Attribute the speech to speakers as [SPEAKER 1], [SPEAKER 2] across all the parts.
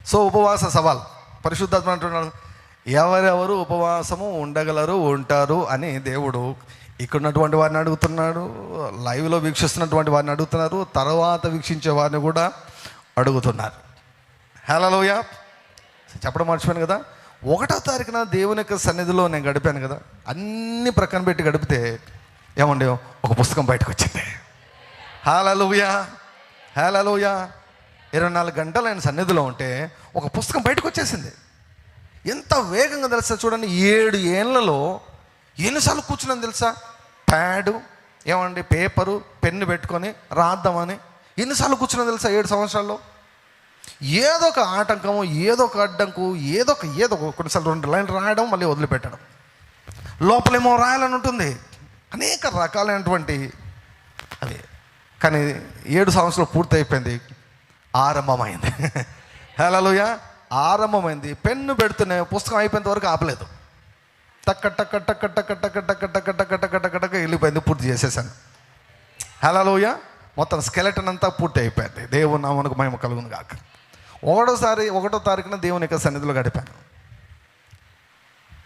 [SPEAKER 1] So ఉపవాస సవాల్ పరిశుద్ధాత్మ అంటున్నాడు, ఎవరెవరు ఉపవాసము ఉండగలరు ఉంటారు అని దేవుడు ఇక్కడ ఉన్నటువంటి వారిని అడుగుతున్నాడు, లైవ్లో వీక్షిస్తున్నటువంటి వారిని అడుగుతున్నారు, తర్వాత వీక్షించే వారిని కూడా అడుగుతున్నారు. హల్లెలూయా. చెప్పడం మర్చిపోయాను కదా, 1వ తారీఖున దేవుని యొక్క సన్నిధిలో నేను గడిపాను కదా, అన్ని ప్రక్కన పెట్టి గడిపితే ఏమండి ఒక పుస్తకం బయటకు వచ్చింది. హల్లెలూయా, హల్లెలూయా. 24 గంటలు ఆయన సన్నిధిలో ఉంటే ఒక పుస్తకం బయటకు వచ్చేసింది. ఎంత వేగంగా తెలుసా చూడండి, 7 ఏళ్లలో ఎన్నిసార్లు కూర్చున్నాను తెలుసా, ప్యాడు ఏమండి పేపరు పెన్ను పెట్టుకొని రాద్దామని ఎన్నిసార్లు కూర్చున్నాను తెలుసా 7 సంవత్సరాల్లో. ఏదో ఒక ఆటంకము, ఏదో ఒక అడ్డంకు, ఏదో ఒక కొన్నిసార్లు 2 లైన్లు రాయడం మళ్ళీ వదిలిపెట్టడం, లోపలేమో రాయాలని ఉంటుంది, అనేక రకాలైనటువంటి అవి. కానీ 7 సంవత్సరాలు పూర్తి అయిపోయింది, ఆరంభమైంది. హల్లెలూయా, ఆరంభమైంది. పెన్ను పెడుతూనే పుస్తకం అయిపోయేంత వరకు ఆపలేదు. టక్క టక్క టక్క టక్క టక్క టక్క టక్క టక్క టక్క టక్క టక్క వెళ్ళిపోయింది, పూర్తి చేసేసాను. హల్లెలూయా. మొత్తం స్కెలెటన్ అంతా పూర్తి అయిపోయింది. దేవుని నామమునకు మహిమ కలుగును గాక. 1వ తారీఖున దేవుని యొక్క సన్నిధిలో గడిపాను.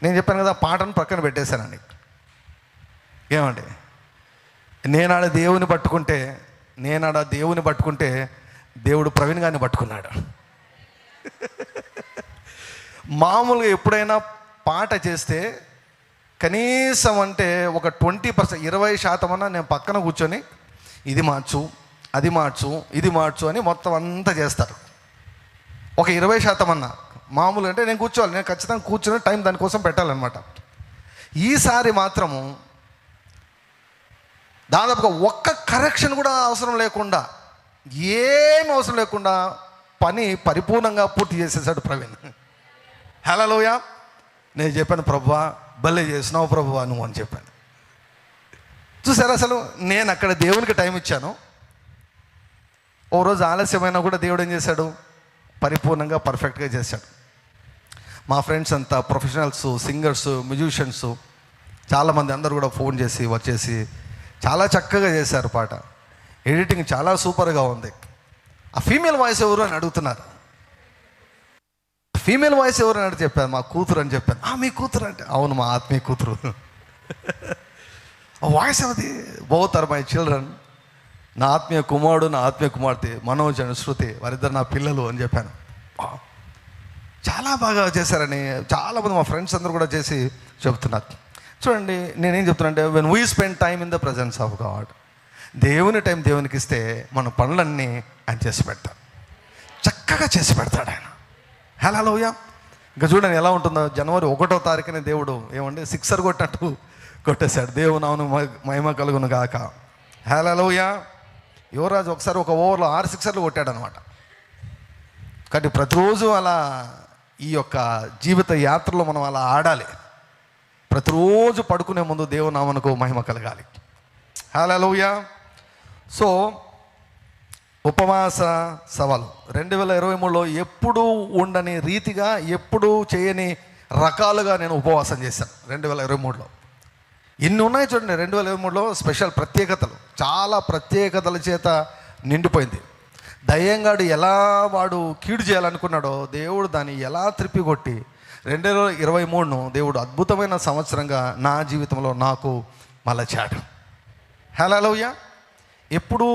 [SPEAKER 1] నేను చెప్పాను కదా, పాటను పక్కన పెట్టేశానండి. ఏమండి, నేనాడ దేవుని పట్టుకుంటే దేవుడు ప్రవీణ్ గారిని పట్టుకున్నాడు. మామూలుగా ఎప్పుడైనా పాట చేస్తే కనీసం అంటే ఒక 20%, 20% అన్నా నేను పక్కన కూర్చొని ఇది మార్చు, అది మార్చు, ఇది మార్చు అని మొత్తం అంతా చేస్తారు. ఒక 20% అన్నా మామూలు అంటే నేను కూర్చోవాలి, నేను ఖచ్చితంగా కూర్చొని టైం దానికోసం పెట్టాలన్నమాట. ఈసారి మాత్రము దాదాపుగా ఒక్క కరెక్షన్ కూడా అవసరం లేకుండా, ఏం అవసరం లేకుండా పని పరిపూర్ణంగా పూర్తి చేసేసాడు ప్రవీణ్. హల్లెలూయా. నేను చెప్పాను, ప్రభువా భలే చేసినావు ప్రభువా నువ్వు అని చెప్పాను. చూసారా, అసలు నేను అక్కడ దేవునికి టైం ఇచ్చాను. ఓ రోజు ఆలస్యమైనా కూడా దేవుడు ఏం చేశాడు, పరిపూర్ణంగా పర్ఫెక్ట్గా చేశాడు. మా ఫ్రెండ్స్ అంతా ప్రొఫెషనల్స్, సింగర్స్, మ్యూజిషియన్స్ చాలామంది అందరూ కూడా ఫోన్ చేసి వచ్చేసి చాలా చక్కగా చేశారు పాట. ఎడిటింగ్ చాలా సూపర్గా ఉంది. ఆ ఫీమేల్ వాయిస్ ఎవరు అని అడుగుతున్నారు. ఫీమేల్ వాయిస్ ఎవరు అని చెప్పాను, మా కూతురు అని చెప్పాను. మీ కూతురు అంటే, అవును మా ఆత్మీయ కూతురు. వాయిస్ అది, బోత్ ఆర్ మై చిల్డ్రన్. నా ఆత్మీయ కుమారుడు, నా ఆత్మీయ కుమార్తె మనోజ్ అండ్ శృతి, వారిద్దరు నా పిల్లలు అని చెప్పాను. చాలా బాగా చేశారని చాలామంది మా ఫ్రెండ్స్ అందరూ కూడా చేసి చెప్తున్నారు. చూడండి, నేనేం చెప్తున్నా అంటే, when we spend time in the presence of God, దేవుని టైం దేవునికి ఇస్తే మన పనులన్నీ ఆయన చేసి పెడతాడు, చక్కగా చేసి పెడతాడు ఆయన. హల్లెలూయా. ఇంకా చూడండి ఎలా ఉంటుందో, జనవరి 1వ తారీఖున దేవుడు ఏమండి సిక్సర్ కొట్టినట్టు కొట్టేశాడు. దేవుని నామమునకు మహిమ కలుగును గాక. హల్లెలూయా. యువరాజు ఒకసారి ఒక ఓవర్లో 6 సిక్సర్లు కొట్టాడు అనమాట. కాబట్టి ప్రతిరోజు అలా ఈ యొక్క జీవిత యాత్రలో మనం అలా ఆడాలి. ప్రతిరోజు పడుకునే ముందు దేవుని నామమునకు మహిమ కలగాలి. హల్లెలూయా. సో ఉపవాస సవాలు 2023లో ఎప్పుడూ ఉండని రీతిగా, ఎప్పుడూ చేయని రకాలుగా నేను ఉపవాసం చేశాను. 2023లో ఇన్ని ఉన్నాయి చూడండి. 2023లో స్పెషల్ ప్రత్యేకతలు, చాలా ప్రత్యేకతల చేత నిండిపోయింది. దయ్యంగాడు ఎలా వాడు కీడు చేయాలనుకున్నాడో దేవుడు దాన్ని ఎలా త్రిప్పికొట్టి 2023ను దేవుడు అద్భుతమైన సంవత్సరంగా నా జీవితంలో నాకు మలచాడు. హల్లెలూయా. ఎప్పుడూ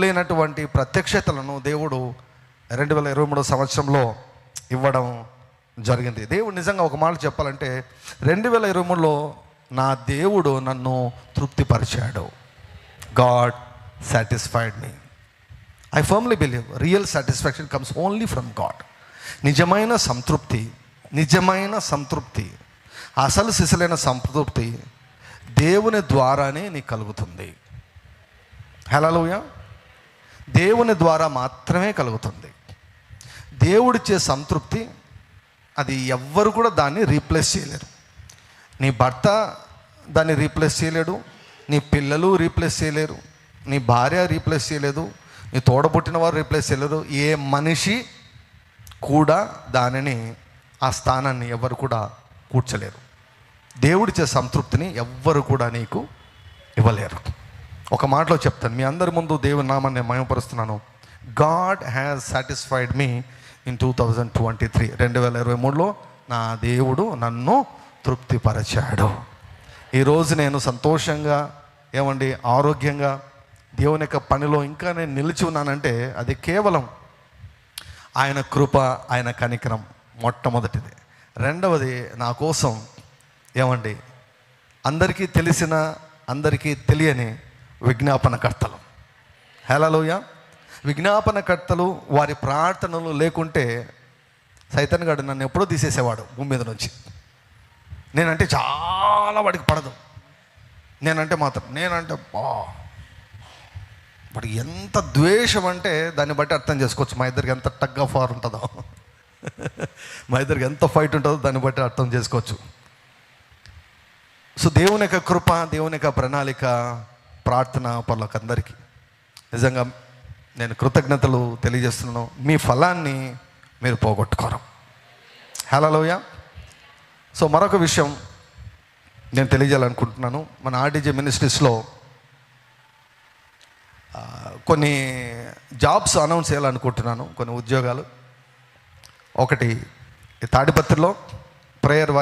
[SPEAKER 1] లేనటువంటి ప్రత్యక్షతలను దేవుడు 2023 సంవత్సరంలో ఇవ్వడం జరిగింది. దేవుడు నిజంగా ఒక మాట చెప్పాలంటే, 2023లో నా దేవుడు నన్ను తృప్తిపరిచాడు. God satisfied me. I firmly believe real satisfaction comes only from God. నిజమైన సంతృప్తి, అసలు సిసలైన సంతృప్తి దేవుని ద్వారానే నీకు కలుగుతుంది. హల్లెలూయా. దేవుని ద్వారా మాత్రమే కలుగుతుంది. దేవుడిచ్చే సంతృప్తి అది ఎవ్వరు కూడా దాన్ని రీప్లేస్ చేయలేరు. నీ భర్త దాన్ని రీప్లేస్ చేయలేడు, నీ పిల్లలు రీప్లేస్ చేయలేరు, నీ భార్య రీప్లేస్ చేయలేదు, నీ తోడబుట్టిన వారు రీప్లేస్ చేయలేరు. ఏ మనిషి కూడా దానిని, ఆ స్థానాన్ని ఎవరు కూడా కూర్చలేరు. దేవుడిచ్చే సంతృప్తిని ఎవ్వరు కూడా నీకు ఇవ్వలేరు. ఒక మాటలో చెప్తాను, మీ అందరి ముందు దేవుని నామాన్ని మహిమపరుస్తున్నాను. God has satisfied me in 2023, 2023లో నా దేవుడు నన్ను తృప్తిపరచాడు. ఈరోజు నేను సంతోషంగా ఆరోగ్యంగా దేవుని యొక్క పనిలో ఇంకా నేను నిలిచి ఉన్నానంటే అది కేవలం ఆయన కృప, ఆయన కనికరం మొట్టమొదటిది. రెండవది, నా కోసం అందరికీ తెలిసిన అందరికీ తెలియని విజ్ఞాపనకర్తలు. హల్లెలూయా. విజ్ఞాపనకర్తలు, వారి ప్రార్థనలు లేకుంటే సైతాన్ గాడు నన్ను ఎప్పుడో తీసేసేవాడు భూమి మీద నుంచి. నేనంటే చాలా వాడికి పడదు. నేనంటే వాడికి ఎంత ద్వేషం అంటే దాన్ని బట్టి అర్థం చేసుకోవచ్చు మా ఇద్దరికి ఎంత టగ్ ఆఫ్ వార్ ఉంటుందో, మా ఇద్దరికి ఎంత ఫైట్ ఉంటుందో దాన్ని బట్టి అర్థం చేసుకోవచ్చు. సో దేవుని యొక్క కృప, దేవుని యొక్క ప్రణాళిక, ప్రార్థన పనులకు అందరికీ నిజంగా నేను కృతజ్ఞతలు తెలియజేస్తున్నాను. మీ ఫలాన్ని మీరు పోగొట్టుకోరు. హల్లెలూయా. సో మరొక విషయం నేను తెలియజేయాలనుకుంటున్నాను. మన ఆర్డీజే మినిస్ట్రీస్లో కొన్ని జాబ్స్ అనౌన్స్ చేయాలనుకుంటున్నాను, కొన్ని ఉద్యోగాలు. ఒకటి తాడిపత్రిలో ప్రేయర్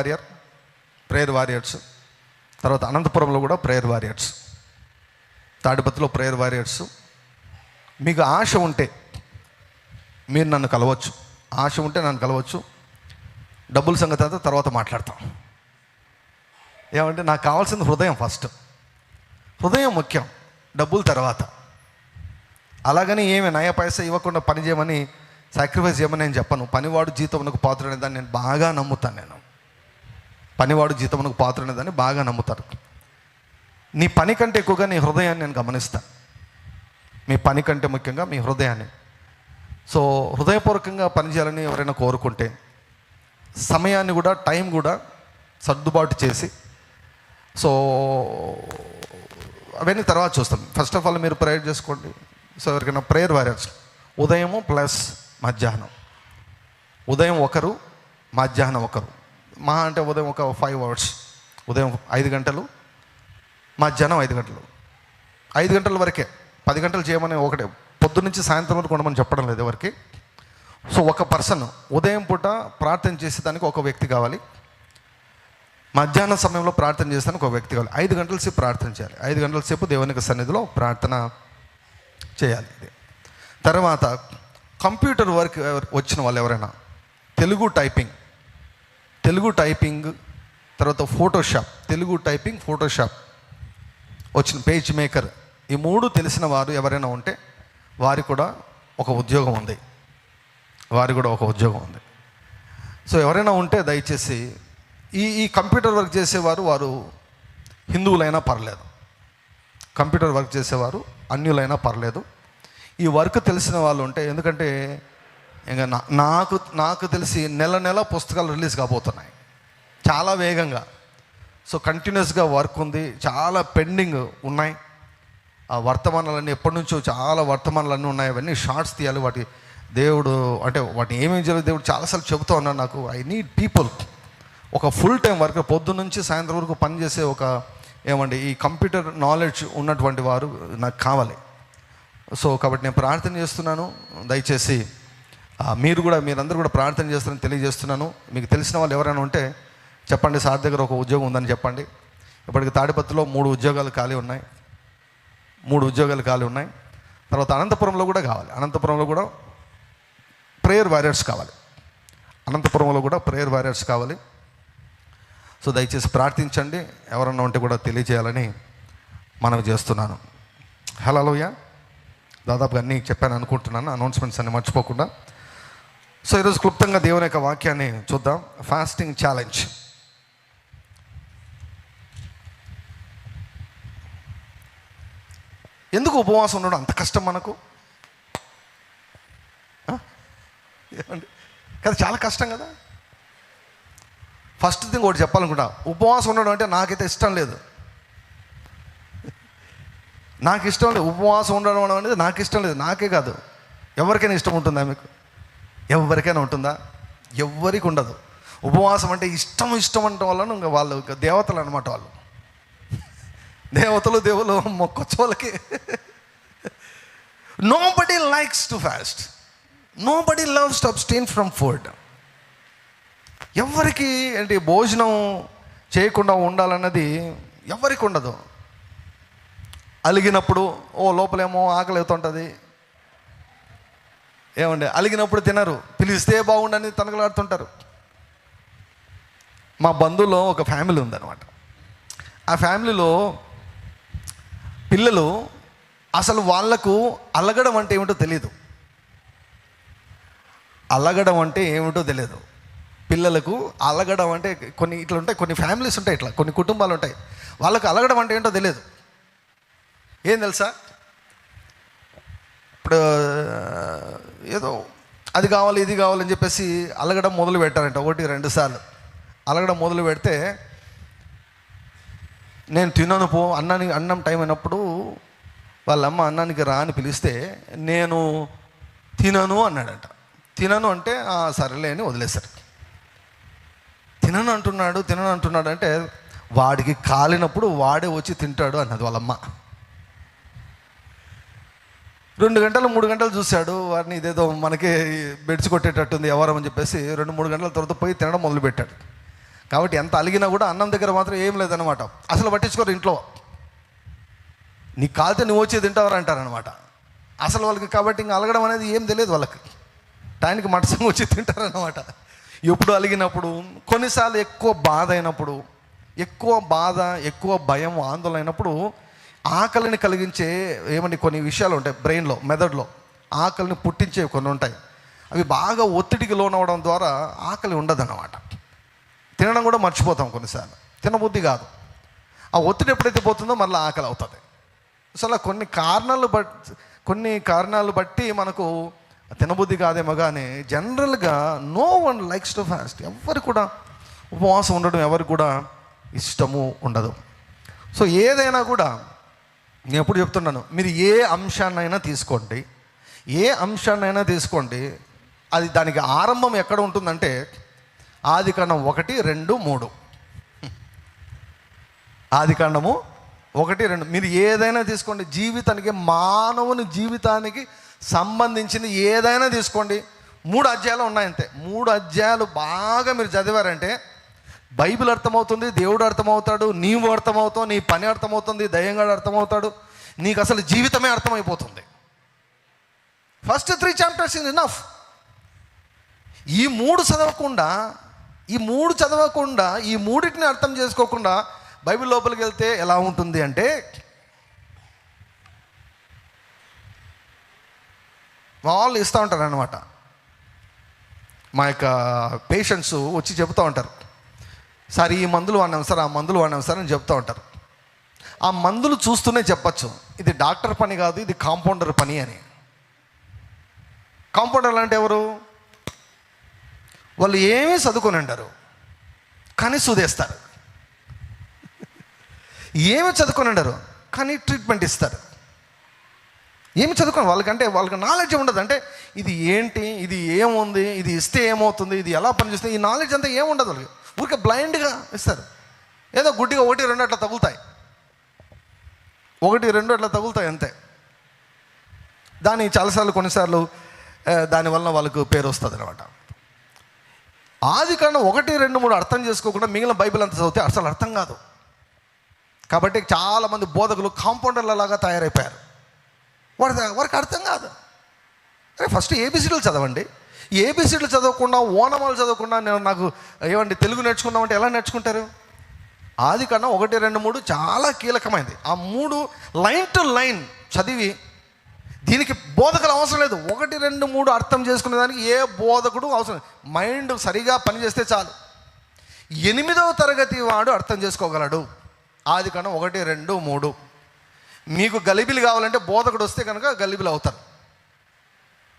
[SPEAKER 1] వారియర్స్, తర్వాత అనంతపురంలో కూడా ప్రేయర్ వారియర్స్. తాడిపత్రిలో ప్రేయర్ వారియర్స్. మీకు ఆశ ఉంటే మీరు నన్ను కలవచ్చు, డబ్బుల సంగతి అంతా తర్వాత మాట్లాడతాం. నాకు కావాల్సింది హృదయం ఫస్ట్. హృదయం ముఖ్యం, డబ్బులు తర్వాత. అలాగని ఏమి నయ పైసా ఇవ్వకుండా పని చేయమని, సాక్రిఫైస్ చేయమని నేను చెప్పను. పనివాడు జీతమునకు పాత్రుడనే దాన్ని నేను బాగా నమ్ముతాను. పనివాడు జీతమునకు పాత్రుడనే దాన్ని బాగా నమ్ముతారు. నీ పని కంటే ఎక్కువగా నీ హృదయాన్ని నేను గమనిస్తాను. మీ పని కంటే ముఖ్యంగా మీ హృదయాన్ని. సో హృదయపూర్వకంగా పనిచేయాలని ఎవరైనా కోరుకుంటే సమయాన్ని కూడా, టైం కూడా సర్దుబాటు చేసి, సో అవన్నీ తర్వాత చూస్తాం. ఫస్ట్ ఆఫ్ ఆల్ మీరు ప్రేయర్ చేసుకోండి. సో ఎవరికైనా ప్రేయర్ వారియర్స్ ఉదయము ప్లస్ మధ్యాహ్నం, ఉదయం ఒకరు, మధ్యాహ్నం ఒకరు. మహా అంటే ఉదయం ఒక 5 hours, ఉదయం 5 గంటలు, మధ్యాహ్నం 5 గంటలు. 5 గంటల వరకే, 10 గంటలు చేయమని ఒకటే, పొద్దున్న నుంచి సాయంత్రం వరకు ఉండమని చెప్పడం లేదు ఎవరికి. సో ఒక పర్సన్ ఉదయం పూట ప్రార్థన చేసేదానికి ఒక వ్యక్తి కావాలి, మధ్యాహ్నం సమయంలో ప్రార్థన చేసేదానికి ఒక వ్యక్తి కావాలి. 5 గంటల సేపు ప్రార్థన చేయాలి. 5 గంటల సేపు దేవునికి సన్నిధిలో ప్రార్థన చేయాలి. తర్వాత కంప్యూటర్ వర్క్ వచ్చిన వాళ్ళు ఎవరైనా, తెలుగు టైపింగ్, తర్వాత ఫోటోషాప్, తెలుగు టైపింగ్, ఫోటోషాప్ వచ్చిన, పేజ్ మేకర్, ఈ 3 తెలిసిన వారు ఎవరైనా ఉంటే వారికి కూడా ఒక ఉద్యోగం ఉంది. సో ఎవరైనా ఉంటే దయచేసి ఈ కంప్యూటర్ వర్క్ చేసేవారు, వారు హిందువులైనా పర్లేదు, కంప్యూటర్ వర్క్ చేసేవారు అన్యులైనా పర్లేదు. ఈ వర్క్ తెలిసిన వాళ్ళు ఉంటే, ఎందుకంటే ఇంకా నాకు తెలిసి నెల పుస్తకాలు రిలీజ్ కాబోతున్నాయి చాలా వేగంగా. సో కంటిన్యూస్గా వర్క్ ఉంది, చాలా పెండింగ్ ఉన్నాయి. ఆ వర్తమానాలన్నీ ఎప్పటి నుంచో చాలా వర్తమానాలన్నీ ఉన్నాయి. అవన్నీ షార్ట్స్ తీయాలి. వాటిని ఏమేమి చేయాలి దేవుడు చాలాసార్లు చెబుతూ ఉన్నాడు నాకు. ఐ నీడ్ పీపుల్, ఒక ఫుల్ టైం వర్క్, పొద్దున్న నుంచి సాయంత్రం వరకు పనిచేసే ఈ కంప్యూటర్ నాలెడ్జ్ ఉన్నటువంటి వారు నాకు కావాలి. సో కాబట్టి నేను ప్రార్థన చేస్తున్నాను. దయచేసి మీరందరూ కూడా ప్రార్థన చేస్తారని తెలియజేస్తున్నాను. మీకు తెలిసిన వాళ్ళు ఎవరైనా ఉంటే చెప్పండి, సార్ దగ్గర ఒక ఉద్యోగం ఉందని చెప్పండి. ఇప్పటికి తాడిపత్రిలో 3 ఉద్యోగాలు ఖాళీ ఉన్నాయి. తర్వాత అనంతపురంలో కూడా కావాలి. అనంతపురంలో కూడా ప్రేయర్ వారియర్స్ కావాలి. సో దయచేసి ప్రార్థించండి. ఎవరన్నా ఉంటే కూడా తెలియజేయాలని మనవి చేస్తున్నాను. హల్లెలూయా. దాదాపుగా అన్నీ చెప్పాను అనుకుంటున్నాను, అనౌన్స్మెంట్స్ అన్ని మర్చిపోకుండా. సో ఈరోజు క్లుప్తంగా దేవుని యొక్క వాక్యాన్ని చూద్దాం. Fasting challenge. ఎందుకు ఉపవాసం ఉండడం అంత కష్టం మనకు? కదా, చాలా కష్టం కదా. ఫస్ట్ థింగ్ ఒకటి చెప్పాలనుకుంటా, ఉపవాసం ఉండడం అంటే నాకైతే ఇష్టం లేదు. ఉపవాసం ఉండడం అనేది నాకు ఇష్టం లేదు. నాకే కాదు, ఎవరికైనా ఇష్టం ఉంటుందా? మీకు ఎవరికైనా ఉంటుందా? ఎవ్వరికి ఉండదు. ఉపవాసం అంటే ఇష్టం అంటే వాళ్ళను ఇంకా వాళ్ళు దేవతలు అనమాట. వాళ్ళు దేవులు మొక్కొచ్చు వాళ్ళకి. Nobody likes to fast. Nobody loves to abstain from food. ఎవరికి ఏంటి భోజనం చేయకుండా ఉండాలన్నది ఎవరికి ఉండదు. అలిగినప్పుడు లోపలేమో ఆకలి అవుతుంటుంది, ఏమండి అలిగినప్పుడు తినరు, పిలిస్తే బాగుండని తనకలాడుతుంటారు. మా బంధువులో ఒక ఫ్యామిలీ ఉందన్నమాట. ఆ ఫ్యామిలీలో పిల్లలు అసలు వాళ్లకు అలగడం అంటే ఏమిటో తెలియదు. అలగడం అంటే ఏమిటో తెలియదు పిల్లలకు. అలగడం అంటే కొన్ని ఇట్లా ఉంటాయి, కొన్ని ఫ్యామిలీస్ ఉంటాయి, ఇట్లా కొన్ని కుటుంబాలు ఉంటాయి, వాళ్ళకు అలగడం అంటే ఏంటో తెలియదు. ఏం తెలుసా, ఇప్పుడు ఏదో అది కావాలి ఇది కావాలని చెప్పేసి అలగడం మొదలు పెట్టారంట. 1-2 సార్లు అలగడం మొదలు పెడితే, నేను తినను పో అన్నం టైం అయినప్పుడు వాళ్ళమ్మ అన్నానికి రా అని పిలిస్తే నేను తినను అన్నాడంట. తినను అంటే సరేలే అని వదిలేశారు. తినను అంటున్నాడు అంటే వాడికి కాలినప్పుడు వాడే వచ్చి తింటాడు అన్నది వాళ్ళమ్మ. 2 గంటలు 3 గంటలు చూశాడు వాడిని, ఇదేదో మనకే బెడ్స్ కొట్టేటట్టుంది ఎవరం అని చెప్పేసి 2-3 గంటల తర్వాత పోయి తినడం మొదలుపెట్టాడు. కాబట్టి ఎంత అలిగినా కూడా అన్నం దగ్గర మాత్రం ఏం లేదనమాట. అసలు పట్టించుకోరు ఇంట్లో. నీకు కాలితే నువ్వు వచ్చి తింటావరా అంటారనమాట అసలు వాళ్ళకి. కాబట్టి ఇంకా అలగడం అనేది ఏం తెలియదు వాళ్ళకి. టైంకి మటసం వచ్చి తింటారనమాట. ఎప్పుడు అలిగినప్పుడు, కొన్నిసార్లు ఎక్కువ బాధ అయినప్పుడు, ఎక్కువ భయం ఆందోళన అయినప్పుడు ఆకలిని కలిగించే కొన్ని విషయాలు ఉంటాయి బ్రెయిన్లో, మెదడులో ఆకలిని పుట్టించేవి కొన్ని ఉంటాయి. అవి బాగా ఒత్తిడికి లోనవడం ద్వారా ఆకలి ఉండదన్నమాట. తినడం కూడా మర్చిపోతాం కొన్నిసార్లు, తినబుద్ధి కాదు. ఆ ఒత్తిడి ఎప్పుడైతే పోతుందో మళ్ళీ ఆకలి అవుతుంది. అసలు కొన్ని కారణాలు బట్టి మనకు తినబుద్ధి కాదేమో, కానీ జనరల్గా no one likes to fast. ఎవరు కూడా ఉపవాసం ఉండడం ఎవరికి కూడా ఇష్టము ఉండదు. సో ఏదైనా కూడా నేను ఎప్పుడు చెప్తున్నాను, మీరు ఏ అంశాన్నైనా తీసుకోండి, అది దానికి ఆరంభం ఎక్కడ ఉంటుందంటే ఆదికాండం 1-2-3. ఆదికాండము 1-2. మీరు ఏదైనా తీసుకోండి, మానవుని జీవితానికి సంబంధించింది ఏదైనా తీసుకోండి, 3 అధ్యాయాలు ఉన్నాయంతే. 3 అధ్యాయాలు బాగా మీరు చదివారంటే బైబిల్ అర్థమవుతుంది, దేవుడు అర్థమవుతాడు, నీవు అర్థమవుతావు, నీ పని అర్థమవుతుంది, దయ్యంగాడు అర్థమవుతాడు, నీకు అసలు జీవితమే అర్థమైపోతుంది. First 3 chapters is enough. ఈ 3 చదవకుండా ఈ మూడింటిని అర్థం చేసుకోకుండా బైబిల్ లోపలికి వెళ్తే ఎలా ఉంటుంది అంటే, వాళ్ళు ఇస్తూ ఉంటారు అన్నమాట. మా యొక్క పేషెంట్స్ వచ్చి చెబుతూ ఉంటారు, సార్ ఈ మందులు వాడినాం సార్, ఆ మందులు వాడినాం సార్ అని చెప్తూ ఉంటారు. ఆ మందులు చూస్తూనే చెప్పచ్చు, ఇది డాక్టర్ పని కాదు, ఇది కాంపౌండర్ పని అని. కాంపౌండర్లు అంటే ఎవరు? వాళ్ళు ఏమీ చదువుకొని ఉంటారు కానీ సుదేస్తారు. ఏమి చదువుకొని ఉండరు కానీ ట్రీట్మెంట్ ఇస్తారు. ఏమి చదువుకోండి వాళ్ళకి నాలెడ్జ్ ఉండదు. అంటే ఇది ఏంటి, ఇది ఏముంది, ఇది ఇస్తే ఏమవుతుంది, ఇది ఎలా పనిచేస్తుంది, ఈ నాలెడ్జ్ అంతా ఏముండదు వాళ్ళకి. ఊరికే బ్లైండ్గా ఇస్తారు. ఏదో గుడ్డిగా 1-2 అట్లా తగులుతాయి, 1-2 అట్లా తగులుతాయి అంతే. కొన్నిసార్లు దానివల్ల వాళ్ళకు పేరు వస్తుంది అనమాట. ఆదికాండం 1-2-3 అర్థం చేసుకోకుండా మిగిలిన బైబిల్ అంతా చదివితే అసలు అర్థం కాదు. కాబట్టి చాలామంది బోధకులు కాంపౌండర్ల లాగా తయారైపోయారు. వారికి అర్థం కాదు. అరే ఫస్ట్ ఏబిసిడీలు చదవండి. ఏబిసిడీలు చదవకుండా, ఓనమాలు చదవకుండా నాకు ఏమండి తెలుగు నేర్చుకుందామంటే ఎలా నేర్చుకుంటారు? ఆదికాండం 1-2-3 చాలా కీలకమైనది. ఆ 3 లైన్ టు లైన్ చదివి, దీనికి బోధకులు అవసరం లేదు. 1-2-3 అర్థం చేసుకునే దానికి ఏ బోధకుడు అవసరం లేదు. మైండ్ సరిగా పనిచేస్తే చాలు. 8వ తరగతి వాడు అర్థం చేసుకోగలడు ఆదికాండం 1-2-3. మీకు గలిబిలి కావాలంటే బోధకుడు వస్తే కనుక గలిబిలి అవుతారు.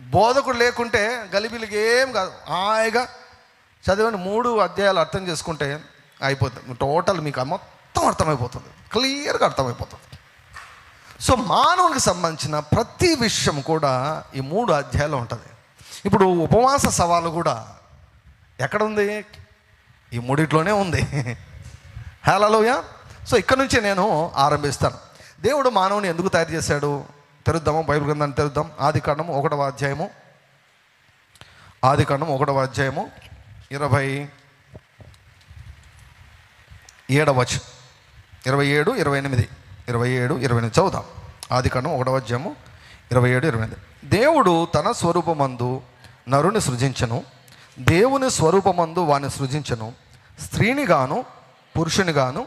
[SPEAKER 1] బోధకుడు లేకుంటే గలిబిలికి ఏం కాదు. హాయిగా చదివని 3 అధ్యాయాలు అర్థం చేసుకుంటే అయిపోతుంది. టోటల్ మీకు మొత్తం అర్థమైపోతుంది, క్లియర్గా అర్థమైపోతుంది. సో మానవునికి సంబంధించిన ప్రతి విషయం కూడా ఈ 3 అధ్యాయాలు ఉంటుంది. ఇప్పుడు ఉపవాస సవాలు కూడా ఎక్కడ ఉంది? ఈ 3 ఉంది. హల్లెలూయా. సో ఇక్కడ నుంచే నేను ఆరంభిస్తాను. దేవుడు మానవుని ఎందుకు తయారు చేశాడు? తెరుద్దాము, బైబిల్ గ్రంథాన్ని తెరుద్దాం. ఆదికాండం 1వ అధ్యాయము ఆదికాండం 1వ అధ్యాయము 27వ వచనం, 27, 28, 27, 28 చదువుదాం. ఆదికాండం 1వ అధ్యాయము 27, 28. దేవుడు తన స్వరూపమందు నరుని సృజించను, దేవుని స్వరూపమందు వారిని సృజించను, స్త్రీని గాను పురుషుని గాను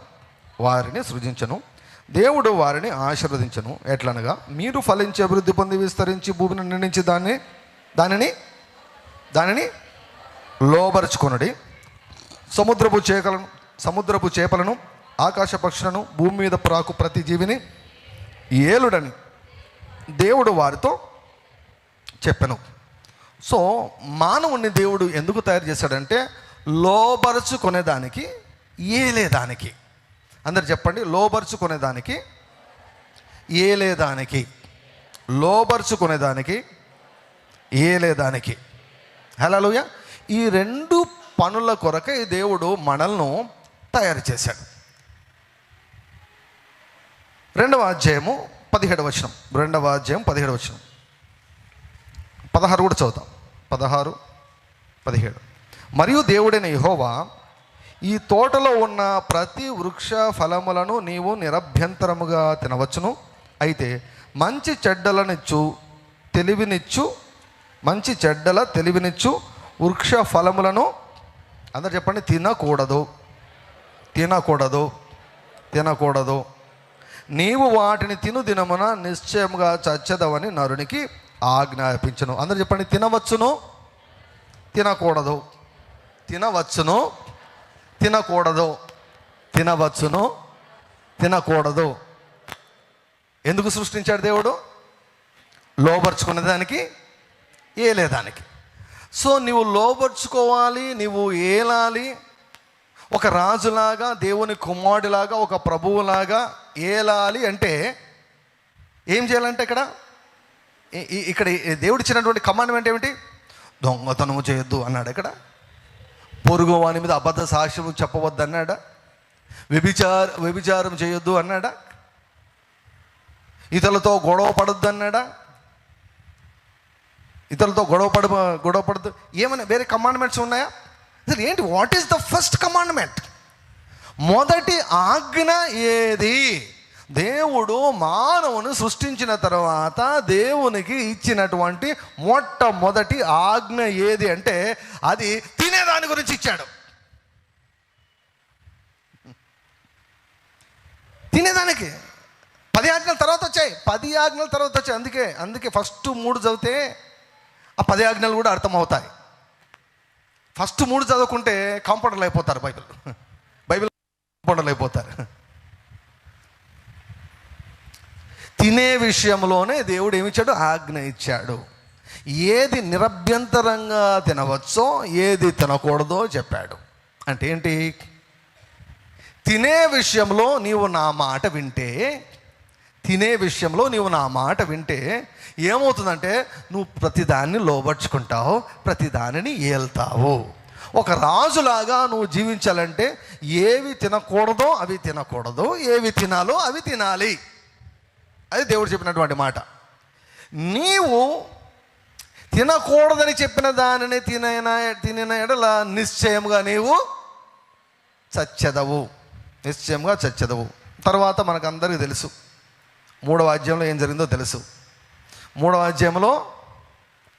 [SPEAKER 1] వారిని సృజించను. దేవుడు వారిని ఆశీర్వదించను. ఎట్లనగా, మీరు ఫలించి అభివృద్ధి పొంది విస్తరించి భూమిని నిర్ణయించి దానిని లోబరుచుకొనుడి. సముద్రపు చేపలను ఆకాశ పక్షులను భూమి మీద ప్రాకు ప్రతి జీవిని ఏలుడని దేవుడు వారితో చెప్పెను. సో మానవుణ్ణి దేవుడు ఎందుకు తయారు చేశాడంటే లోబరుచుకునేదానికి, ఏలేదానికి. అందరు చెప్పండి, లోబరుచుకునేదానికి, ఏలేదానికి. లోబరుచుకునేదానికి, ఏలేదానికి. హల్లెలూయా. ఈ 2 పనుల కొరకే దేవుడు మనల్ని తయారు చేశాడు. 2వ అధ్యాయము 17వ వచనం, 2వ అధ్యాయం 17వ వచనం, 16 కూడా చదువుతాం. 16, 17. మరియు దేవుడైన యెహోవా, ఈ తోటలో ఉన్న ప్రతి వృక్ష ఫలములను నీవు నిరభ్యంతరముగా తినవచ్చును. అయితే మంచి చెడ్డల తెలివినిచ్చు వృక్ష ఫలములను, అందరు చెప్పండి, తినకూడదు. నీవు వాటిని తిను దినమున నిశ్చయముగా చచ్చెదవని నరునికి ఆజ్ఞాపించును. అందరు చెప్పండి, తినవచ్చును, తినకూడదు. తినకూడదు. ఎందుకు సృష్టించాడు దేవుడు? లోబర్చుకునేదానికి, ఏలేదానికి. సో నీవు లోబర్చుకోవాలి, నీవు ఏలాలి. ఒక రాజులాగా, దేవుని కుమారుడిలాగా, ఒక ప్రభువులాగా ఏలాలి అంటే ఏం చేయాలంటే ఇక్కడ దేవుడు ఇచ్చినటువంటి కమాండ్మెంట్ ఏమిటి? దొంగతనము చేయొద్దు అన్నాడు. ఇక్కడ పొరుగు వాని మీద అబద్ధ సాక్ష్యం చెప్పవద్దు అన్నాడా? వ్యభిచారం చేయొద్దు అన్నాడా? ఇతరులతో గొడవ పడొద్దు అన్నాడా? ఇతరులతో గొడవ పడద్దు. ఏమైనా వేరే కమాండ్మెంట్స్ ఉన్నాయా? అసలు ఏంటి? What is the first commandment? మొదటి ఆజ్ఞ ఏది? దేవుడు మానవుని సృష్టించిన తర్వాత దేవునికి ఇచ్చినటువంటి మొట్టమొదటి ఆజ్ఞ ఏది అంటే అది తినేదాని గురించి ఇచ్చాడు. తినేదానికి 10 ఆజ్ఞల తర్వాత వచ్చాయి. 10 ఆజ్ఞల తర్వాత వచ్చాయి. అందుకే ఫస్ట్ 3 చదివితే ఆ 10 ఆజ్ఞలు కూడా అర్థమవుతాయి. ఫస్ట్ 3 చదువుకుంటే కాంపౌండర్లు అయిపోతారు. బైబిల్ కాంపౌండర్లు అయిపోతారు. తినే విషయంలోనే దేవుడు ఏమిచ్చాడు? ఆజ్ఞ ఇచ్చాడు. ఏది నిరభ్యంతరంగా తినవచ్చో, ఏది తినకూడదో చెప్పాడు. అంటే ఏంటి? తినే విషయంలో నీవు నా మాట వింటే ఏమవుతుందంటే నువ్వు ప్రతిదాన్ని లోబర్చుకుంటావు, ప్రతిదానిని ఏల్తావు. ఒక రాజులాగా నువ్వు జీవించాలంటే ఏవి తినకూడదో అవి తినకూడదు, ఏవి తినాలో అవి తినాలి. అది దేవుడు చెప్పినటువంటి మాట. నీవు తినకూడదని చెప్పిన దానిని తినిన ఎడల నిశ్చయముగా నీవు చచ్చెదవు. తర్వాత మనకందరికీ తెలుసు 3వ అధ్యాయంలో ఏం జరిగిందో తెలుసు. 3వ అధ్యాయంలో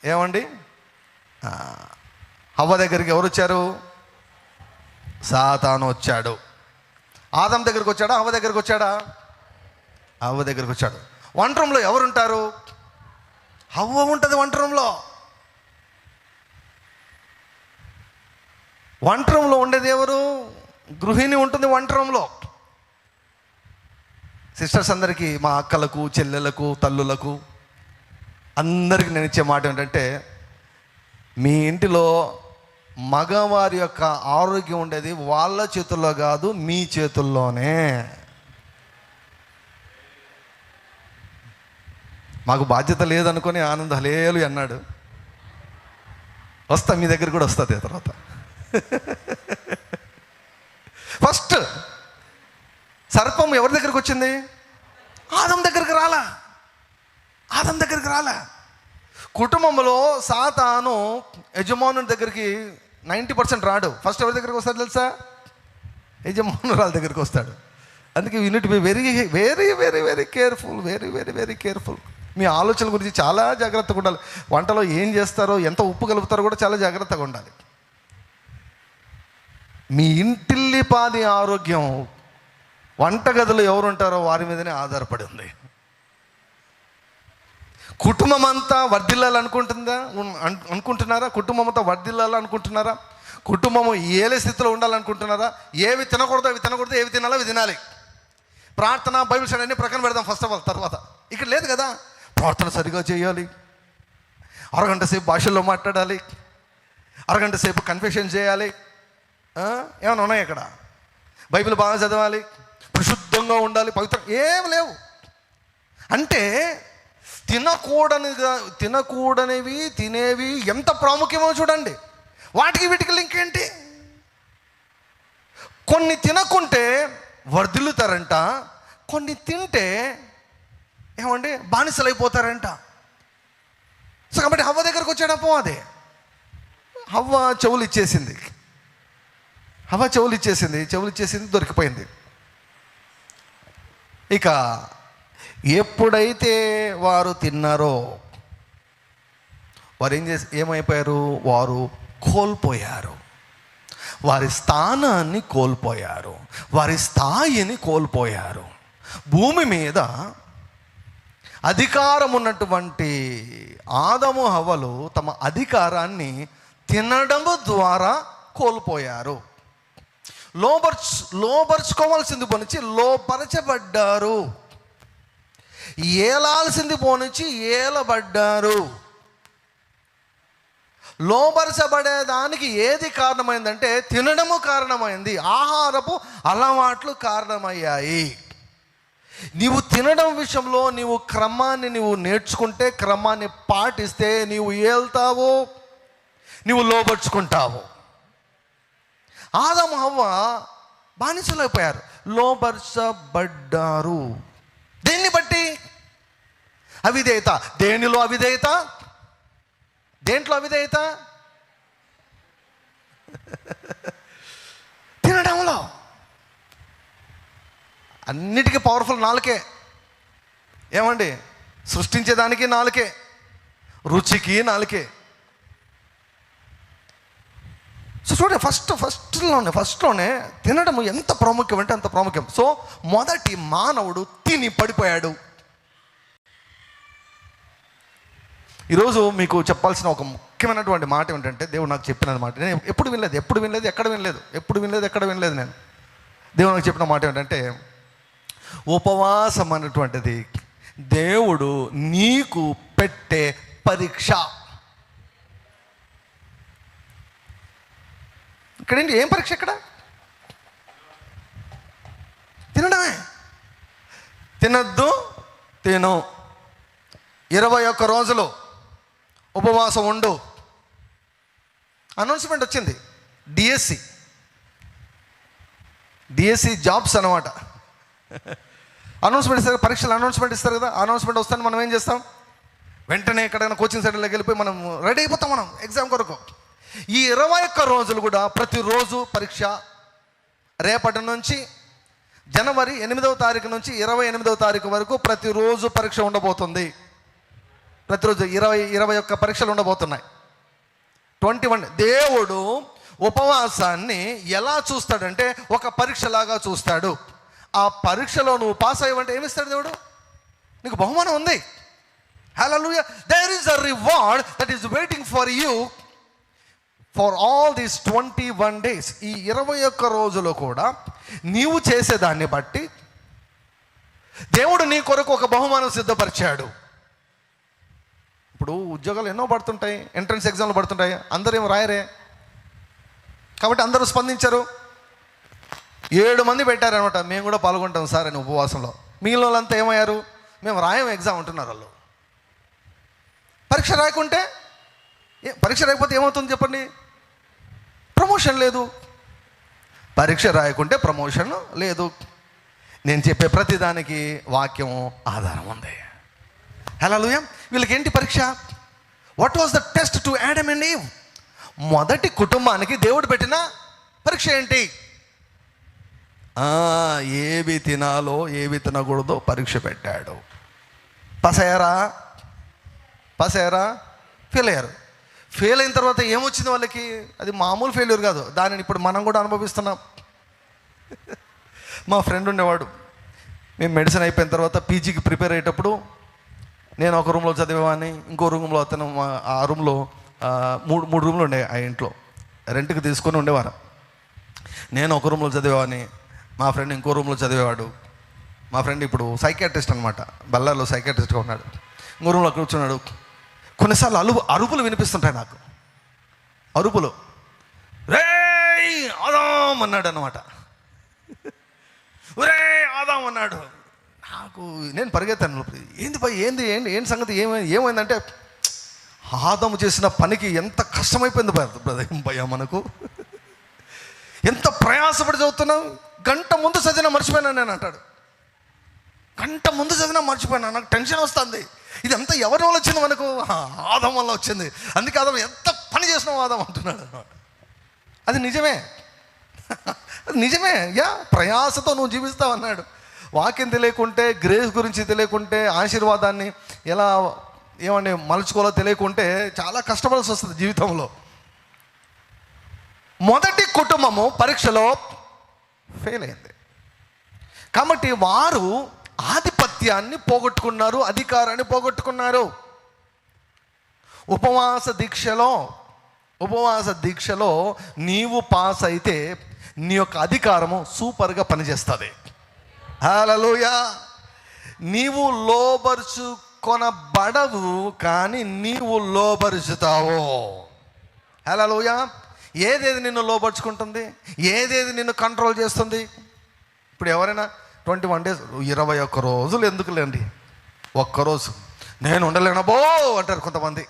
[SPEAKER 1] ఏమండి? హవ్వ దగ్గరికి ఎవరు వచ్చారు? సాతాను వచ్చాడు. ఆదం దగ్గరికి వచ్చాడా? హవ్వ దగ్గరికి వచ్చాడా? హవ్వ దగ్గరికి వచ్చాడు. వంట రూమ్లో ఎవరుంటారు? హవ్వ ఉంటుంది వంట రూమ్లో. వంట రూమ్లో ఉండేది ఎవరు? గృహిణి ఉంటుంది వంట రూమ్లో. సిస్టర్స్ అందరికీ, మా అక్కలకు, చెల్లెలకు, తల్లులకు అందరికీ నేను ఇచ్చే మాట ఏంటంటే, మీ ఇంటిలో మగవారి యొక్క ఆరోగ్యం ఉండేది వాళ్ళ చేతుల్లో కాదు, మీ చేతుల్లోనే. మాకు బాధ్యత లేదనుకొని ఆనంద్ హలేలు అన్నాడు. వస్తా, మీ దగ్గర కూడా వస్తుంది తర్వాత. ఫస్ట్ సర్పం ఎవరి దగ్గరికి వచ్చింది? ఆదం దగ్గరికి రాలా. కుటుంబంలో సాతాను యజమానుని దగ్గరికి 90% రాడు. ఫస్ట్ ఎవరి దగ్గరికి వస్తాడు తెలుసా? యజమానురాల దగ్గరికి వస్తాడు. అందుకే you need be very very very very careful, very very very careful. మీ ఆలోచనల గురించి చాలా జాగ్రత్తగా ఉండాలి. వంటలో ఏం చేస్తారో, ఎంత ఉప్పు కలుపుతారో కూడా చాలా జాగ్రత్తగా ఉండాలి. మీ ఇంటిల్లిపాది ఆరోగ్యం వంటగదిలో ఎవరు ఉంటారో వారి మీదనే ఆధారపడి ఉంది. కుటుంబం అంతా అనుకుంటున్నారా? కుటుంబం అంతా వర్ధిల్లాలనుకుంటున్నారా? కుటుంబము ఏలే స్థితిలో ఉండాలనుకుంటున్నారా? ఏవి తినకూడదు అవి తినకూడదు, ఏవి తినాలో అవి తినాలి. ప్రార్థన, బైబిల్ స్టడీ అన్నీ ప్రక్కన పెడదాం ఫస్ట్ ఆఫ్ ఆల్. తర్వాత ఇక్కడ లేదు కదా, ప్రార్థన సరిగా చేయాలి, అరగంట సేపు భాషల్లో మాట్లాడాలి, అరగంట సేపు కన్ఫెషన్ చేయాలి, ఏమైనా ఉన్నాయి ఇక్కడ? బైబిల్ బాగా చదవాలి, పరిశుద్ధంగా ఉండాలి, పవిత్రం, ఏం లేవు. అంటే తినకూడనివి తినేవి ఎంత ప్రాముఖ్యమో చూడండి. వాటికి వీటికి లింక్ ఏంటి? కొన్ని తినకుంటే వర్ధిల్లుతారంట, కొన్ని తింటే ఏమండి బానిసలు అయిపోతారంట. సో కాబట్టి హవ్వ దగ్గరకు వచ్చాడపో. అదే హవ్వ చెవులు ఇచ్చేసింది, చెవులు ఇచ్చేసింది, దొరికిపోయింది. ఇక ఎప్పుడైతే వారు తిన్నారో వారు ఏమైపోయారు? వారు కోల్పోయారు, వారి స్థానాన్ని కోల్పోయారు, వారి స్థాయిని కోల్పోయారు. భూమి మీద అధికారం ఉన్నటువంటి ఆదము హవ్వలు తమ అధికారాన్ని తినడము ద్వారా కోల్పోయారు. లోపరుచుకోవాల్సింది పోనిచ్చి లోపరచబడ్డారు, ఏలాల్సింది పోనిచ్చి ఏలబడ్డారు. లోపరచబడేదానికి ఏది కారణమైందంటే తినడము కారణమైంది, ఆహారపు అలవాట్లు కారణమయ్యాయి. నీవు తినడం విషయంలో నీవు క్రమాన్ని నేర్చుకుంటే, క్రమాన్ని పాటిస్తే నీవు ఏల్తావు, నీవు లోపరుచుకుంటావు. ఆదాము హవ్వ బానిసలైపోయారు, లోపరచబడ్డారు. దేన్ని బట్టి? అవిధేయత. దేనిలో అవిధేయత? దేంట్లో అవిధేయత? తినడంలో. అన్నిటికీ పవర్ఫుల్ నాలుకే. ఏమండి? సృష్టించేదానికి నాలుకే, రుచికి నాలుకే. సో చూడండి, ఫస్ట్లోనే తినడం ఎంత ప్రాముఖ్యం అంటే అంత ప్రాముఖ్యం. సో మొదటి మానవుడు తిని పడిపోయాడు. ఈరోజు మీకు చెప్పాల్సిన ఒక ముఖ్యమైనటువంటి మాట ఏమిటంటే, దేవుడు నాకు చెప్పిన మాట. నేను ఎప్పుడు వినలేదు, ఎక్కడ వినలేదు. నేను దేవుడు నాకు చెప్పిన మాట ఏమిటంటే, ఉపవాసం అన్నటువంటిది దేవుడు నీకు పెట్టే పరీక్ష. ఇక్కడేంటి? ఏం పరీక్ష? ఇక్కడ తినడమే. తినద్దు, తిను, 21 రోజులు ఉపవాసం ఉండు. అనౌన్స్మెంట్ వచ్చింది. డిఎస్సి జాబ్స్ అనమాట. అనౌన్స్మెంట్ ఇస్తారు, పరీక్షలు అనౌన్స్మెంట్ ఇస్తారు కదా. అనౌన్స్మెంట్ వస్తాను మనం ఏం చేస్తాం? వెంటనే ఎక్కడైనా కోచింగ్ సెంటర్లోకి వెళ్ళిపోయి మనం రెడీ అయిపోతాం మనం ఎగ్జామ్ కొరకు. ఈ 21 రోజులు కూడా ప్రతిరోజు పరీక్ష. రేపటి నుంచి జనవరి 8వ తారీఖు నుంచి 28వ తారీఖు వరకు ప్రతిరోజు పరీక్ష ఉండబోతుంది. ప్రతిరోజు 21 పరీక్షలు ఉండబోతున్నాయి. 21. దేవుడు ఉపవాసాన్ని ఎలా చూస్తాడంటే ఒక పరీక్షలాగా చూస్తాడు. ఆ పరీక్షలో నువ్వు పాస్ అయ్యవంటే ఏమిస్తాడు దేవుడు? నీకు బహుమానం ఉంది. Hallelujah. There is a reward that is waiting for you for all these 21 days. ఈ 21 రోజులు కూడా నీవు చేసేదాన్ని బట్టి దేవుడు నీ కొరకు ఒక బహుమానం సిద్ధపరిచాడు. ఇప్పుడు ఉద్యోగాలు ఎన్నో పడుతుంటాయి, ఎంట్రన్స్ ఎగ్జామ్లు పడుతుంటాయి, అందరూ ఏమో రాయరే. కాబట్టి అందరూ స్పందించరు. 7 మంది పెట్టారనమాట, మేము కూడా పాల్గొంటాం సార్ అని ఉపవాసంలో. మిగిలిన వాళ్ళంతా ఏమయ్యారు? మేము రాయం ఎగ్జామ్ అంటున్నారు వాళ్ళు. పరీక్ష రాయకపోతే ఏమవుతుంది చెప్పండి? ప్రమోషన్ లేదు. పరీక్ష రాయకుంటే ప్రమోషన్ లేదు. నేను చెప్పే ప్రతిదానికి వాక్యం ఆధారం ఉంది. హల్లెలూయా. వీళ్ళకి ఏంటి పరీక్ష? What was the test to Adam and Eve? మొదటి కుటుంబానికి దేవుడు పెట్టిన పరీక్ష ఏంటి? ఏవి తినాలో ఏవి తినకూడదో పరీక్ష పెట్టాడు. పాస్ అయ్యారా? ఫెయిల్ అయ్యారు. ఫెయిల్ అయిన తర్వాత ఏమొచ్చింది వాళ్ళకి? అది మామూలు ఫెయిల్యూర్ కాదు, దానిని ఇప్పుడు మనం కూడా అనుభవిస్తున్నాం. మా ఫ్రెండ్ ఉండేవాడు, మేము మెడిసిన్ అయిపోయిన తర్వాత పీజీకి ప్రిపేర్ అయ్యేటప్పుడు నేను ఒక రూమ్లో చదివేవాడిని, ఇంకో రూమ్లో అతను, ఆ రూమ్లో మూడు రూమ్లు ఉండే ఆ ఇంట్లో, రెంట్కి తీసుకొని ఉండేవారు. నేను ఒక రూమ్లో చదివేవాడిని, మా ఫ్రెండ్ ఇంకో రూమ్లో చదివేవాడు. మా ఫ్రెండ్ ఇప్పుడు సైకాట్రిస్ట్ అనమాట, బళ్ళార్లో సైకాట్రిస్ట్గా ఉన్నాడు. ఇంకో రూమ్లో కూర్చున్నాడు. కొన్నిసార్లు అరుపులు వినిపిస్తుంటాయి నాకు, అరుపులు. రేయ్ ఆదాం అన్నాడు అనమాట. ఒరే ఆదాం అన్నాడు. నాకు నేను పరిగెత్తాను. ఏంది సంగతి, ఏమైందంటే ఆదాము చేసిన పనికి ఎంత కష్టమైపోయింది భయ్యా మనకు, ఎంత ప్రయాసపడి చదువుతున్నాం. గంట ముందు చదివినా మర్చిపోయినా నేను అంటాడు. గంట ముందు చదివినా మర్చిపోయినా, నాకు టెన్షన్ వస్తుంది. ఇది అంతా ఎవరి వల్ల వచ్చింది మనకు? ఆదాం వల్ల వచ్చింది. అందుకే ఆదాం ఎంత పని చేసినావు ఆదాం అంటున్నాడు అనమాట. అది నిజమే, అది నిజమే. ప్రయాసతో నువ్వు జీవిస్తావు అన్నాడు. వాక్యం తెలియకుంటే, గ్రేస్ గురించి తెలియకుంటే, ఆశీర్వాదాన్ని ఎలా మలుచుకోవాలో తెలియకుంటే చాలా కష్టపడాల్సి వస్తుంది జీవితంలో. మొదటి కుటుంబము పరీక్షలో ఫెయిల్ అయింది కాబట్టి వారు ఆధిపత్యాన్ని పోగొట్టుకున్నారు, అధికారాన్ని పోగొట్టుకున్నారు. ఉపవాస దీక్షలో నీవు పాస్ అయితే నీ యొక్క అధికారము సూపర్గా పనిచేస్తుంది. హల్లెలూయా. నీవు లోబరుచుకొనబడవు, కానీ నీవు లోబరుచుతావు. హల్లెలూయా. ఏదేది నిన్ను లోబరుచుకుంటుంది, ఏదేది నిన్ను కంట్రోల్ చేస్తుంది? ఇప్పుడు ఎవరైనా 21 days 21 రోజులు ఎందుకులేండి, ఒక్కరోజు నేను ఉండలేనబో అంటారు కొంతమంది.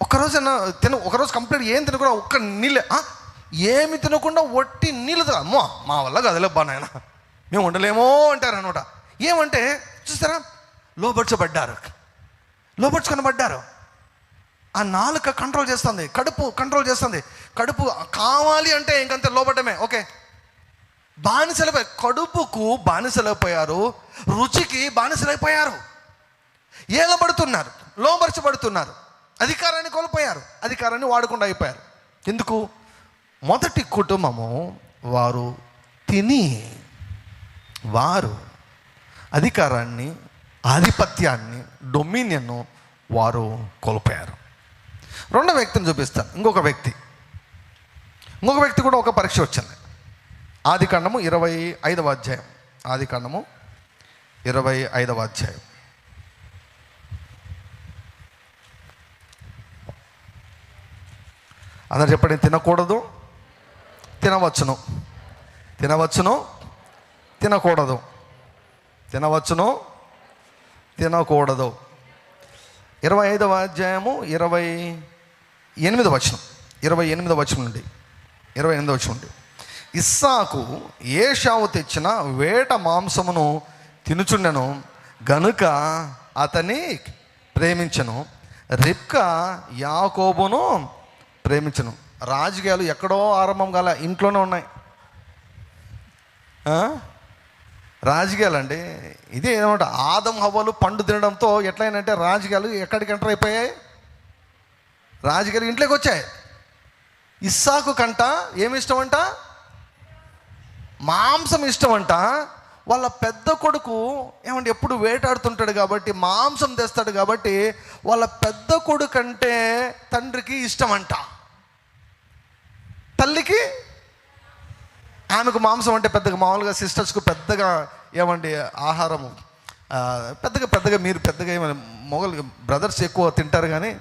[SPEAKER 1] ఒక్కరోజైనా ఒకరోజు కంప్లీట్ ఏం తినకుండా, ఒక్క నీళ్ళే, ఏమి తినకుండా ఒట్టి నీళ్ళు అమ్మో మా వల్ల కదలేబ్బా నాయన, మేము ఉండలేమో అంటారు అనమాట. ఏమంటే చూస్తారా, లోబర్చుకొనబడ్డారు. ఆ నాలుక కంట్రోల్ చేస్తుంది, కడుపు కంట్రోల్ చేస్తుంది. కడుపు కావాలి అంటే ఇంకంతే లోబడ్డమే. ఓకే, కడుపుకు బానిసలైపోయారు, రుచికి బానిసలైపోయారు, ఏలబడుతున్నారు, లోబరచబడుతున్నారు, అధికారాన్ని కోల్పోయారు, అధికారాన్ని వాడకుండా అయిపోయారు. ఎందుకు? మొదటి కుటుంబము వారు అధికారాన్ని, ఆధిపత్యాన్ని, డొమినియన్ను వారు కోల్పోయారు. రెండో వ్యక్తిని చూపిస్తాను. ఇంకొక వ్యక్తి కూడా ఒక పరీక్ష వచ్చింది. ఆదికాండము 25వ అధ్యాయం. ఆదికాండము 25వ అధ్యాయం. అందరు చెప్పండి. తినకూడదు, తినవచ్చును, తినవచ్చును, తినకూడదు, తినవచ్చును, తినకూడదు. 25వ అధ్యాయము 28వ వచనం, 28వ వచనం నుండి 28వ వచనం నుండి. ఇస్సాకు ఏశావు తెచ్చిన వేట మాంసమును తినుచుండెను గనుక అతని ప్రేమించెను. రిబ్కా యాకోబును ప్రేమించెను. రాజకీయాలు ఎక్కడో ఆరంభం కాల, ఇంట్లోనే ఉన్నాయి రాజకీయాలు అండి. ఇదే ఏమంటే ఆదం హవ్వలు పండు తినడంతో ఎట్లయినంటే రాజకీయాలు ఎక్కడికి ఎంటర్ అయిపోయాయి, రాజకీయాలు ఇంట్లోకి వచ్చాయి. ఇస్సాకు కంట ఏమి ఇష్టమంట? మాంసం ఇష్టమంట. వాళ్ళ పెద్ద కొడుకు ఏమంటే ఎప్పుడు వేటాడుతుంటాడు కాబట్టి, మాంసం తెస్తాడు కాబట్టి, వాళ్ళ పెద్ద కొడుకు అంటే తండ్రికి ఇష్టమంట. తల్లికి, ఆమెకు మాంసం అంటే పెద్దగా, మామూలుగా సిస్టర్స్కు పెద్దగా ఏమండి ఆహారము పెద్దగా మీరు పెద్దగా ఏమైనా మొగలు బ్రదర్స్ ఎక్కువ తింటారు, కానీ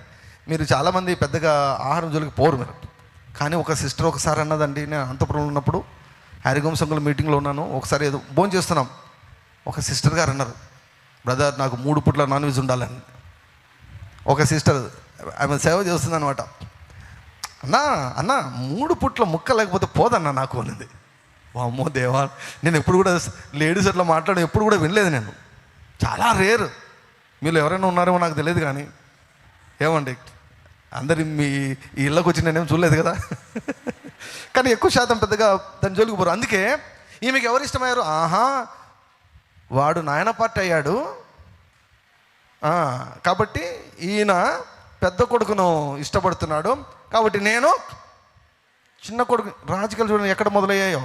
[SPEAKER 1] మీరు చాలామంది పెద్దగా ఆహారం జోలికి పోరు మీరు. కానీ ఒక సిస్టర్ ఒకసారి అన్నదండి, నేను అనంతపురంలో ఉన్నప్పుడు హరిగోం సంఘుల మీటింగ్లో ఉన్నాను. ఒకసారి ఏదో భోజనం చేస్తున్నాం, ఒక సిస్టర్ గారు అన్నారు, బ్రదర్ నాకు 3 పూట్ల నాన్ వెజ్ ఉండాలని. ఒక సిస్టర్ ఆమె సేవ చేస్తుంది అనమాట. అన్నా 3 పూట్ల ముక్క లేకపోతే పోదన్నా నాకు అన్నది. అమ్మో దేవా, నేను ఎప్పుడు కూడా లేడీస్ అట్లా మాట్లాడడం ఎప్పుడు కూడా వినలేదు నేను, చాలా రేరు. మీలో ఎవరైనా ఉన్నారేమో నాకు తెలియదు, కానీ ఏమండి అందరి మీ ఇళ్ళకు వచ్చి నేనేం చూడలేదు కదా. కానీ ఎక్కువ శాతం పెద్దగా దాని జోలికి పోరు. అందుకే ఈమెకి ఎవరు ఇష్టమయ్యారు? వాడు నాయన పార్టీ అయ్యాడు, కాబట్టి ఈయన పెద్ద కొడుకును ఇష్టపడుతున్నాడు, కాబట్టి నేను చిన్న కొడుకు. రాజకీయాలు చూడండి ఎక్కడ మొదలయ్యాయో.